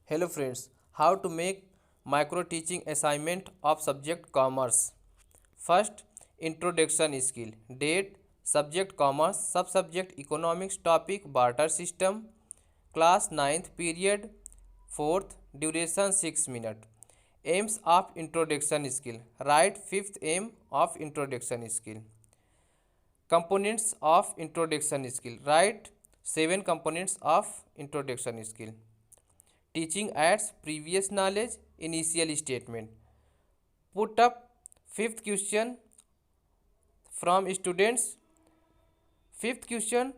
Hello friends, how to make micro teaching assignment of subject commerce. First, introduction skill. Date, subject commerce, subject economics, topic barter system, class ninth period, fourth, duration 6 minutes. Aims of introduction skill. Write fifth aim of introduction skill. Components of introduction skill. Write 7 components of introduction skill. Teaching adds previous knowledge, initial statement. Put up fifth question from students. Fifth question,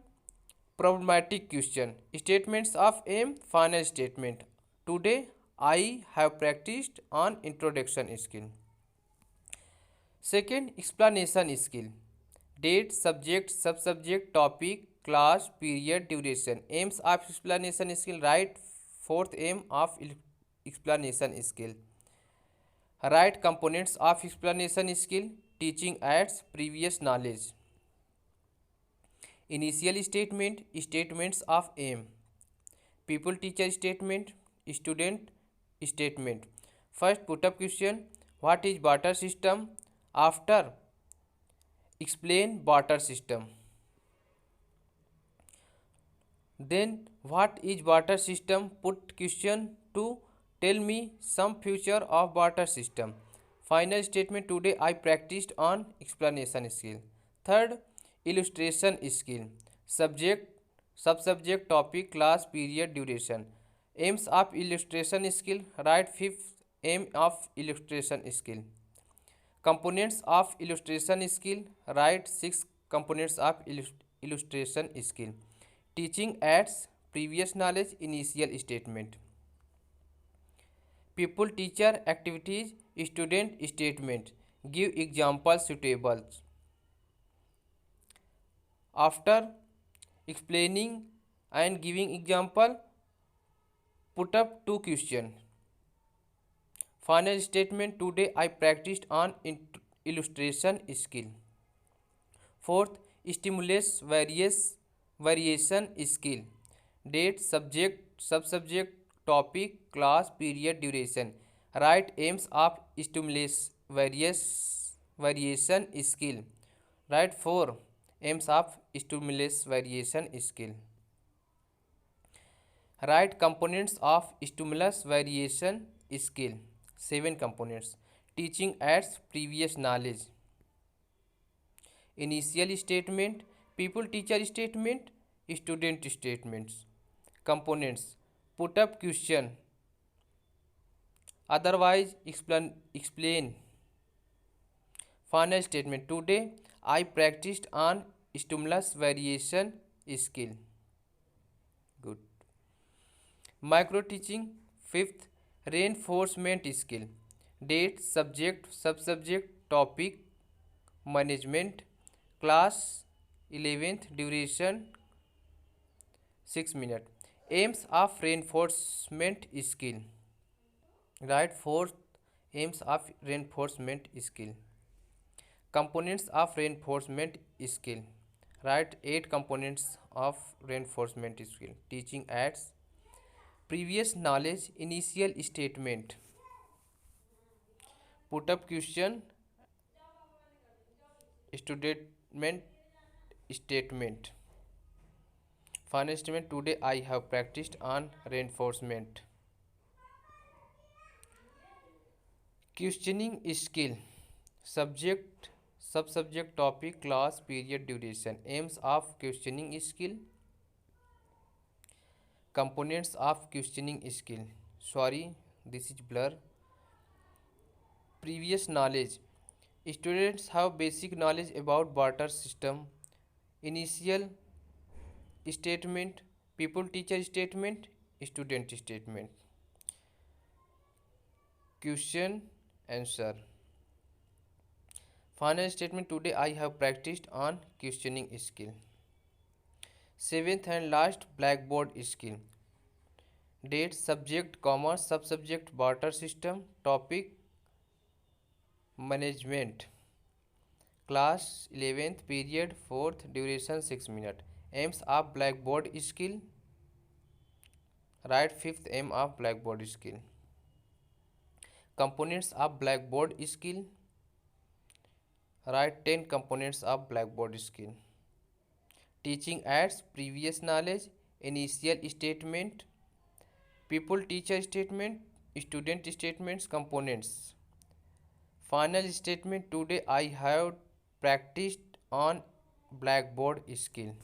problematic question. Statements of aim, final statement. Today I have practiced on introduction skill. Second, explanation skill. Date, subject, subject, topic, class, period, duration. Aims of explanation skill. Write fourth aim of explanation skill. Write components of explanation skill. Teaching adds previous knowledge. Initial statement, statements of aim. People teacher statement, student statement. First put up question, what is barter system? After explain barter system. Then what is barter system? Put question to tell me some feature of barter system. Final statement, today I practiced on explanation skill. Third, illustration skill. Subject, subject, topic, class, period, duration. Aims of illustration skill. Write fifth aim of illustration skill. Components of illustration skill. Write 6 components of illustration skill. Teaching adds previous knowledge, initial statement. People teacher activities, student statement. Give examples suitable. After explaining and giving example, put up 2 questions. Final statement, today I practiced on illustration skill. Fourth, stimulus variation skill. Date, subject, subject, topic, class, period, duration. Write aims of stimulus variation skill. Write 4 aims of stimulus variation skill. Write components of stimulus variation skill. 7 components. Teaching adds previous knowledge. Initial statement, people teacher statement, student statements. Components, put up question, otherwise explain. Final statement, today I practiced on stimulus variation skill. Good. Micro teaching. Fifth, reinforcement skill. Date, subject, subject, topic, management, class 11th, duration 6 minutes. Aims of reinforcement skill. Write 4 aims of reinforcement skill. Components of reinforcement skill. Write 8 components of reinforcement skill. Teaching adds previous knowledge, initial statement. Put up question, student statement. Final statement, today I have practiced on reinforcement. Questioning skill. Subject, subject, topic, class, period, duration. Aims of questioning skill. Components of questioning skill. Sorry, this is blur. Previous knowledge. Students have basic knowledge about barter system. Initial statement, people teacher statement, student statement. Question answer. Final statement, today I have practiced on questioning skill. Seventh and last, blackboard skill. Date, subject, commerce, subject, barter system, topic, management, class 11th, period 4th, duration 6 minutes. Aims of blackboard skill. Write fifth aim of Blackboard skill. Components of Blackboard skill. Write 10 components of Blackboard skill. Teaching adds previous knowledge, initial statement, people teacher statement, student statements, components. Final statement, today I have practiced on Blackboard skill.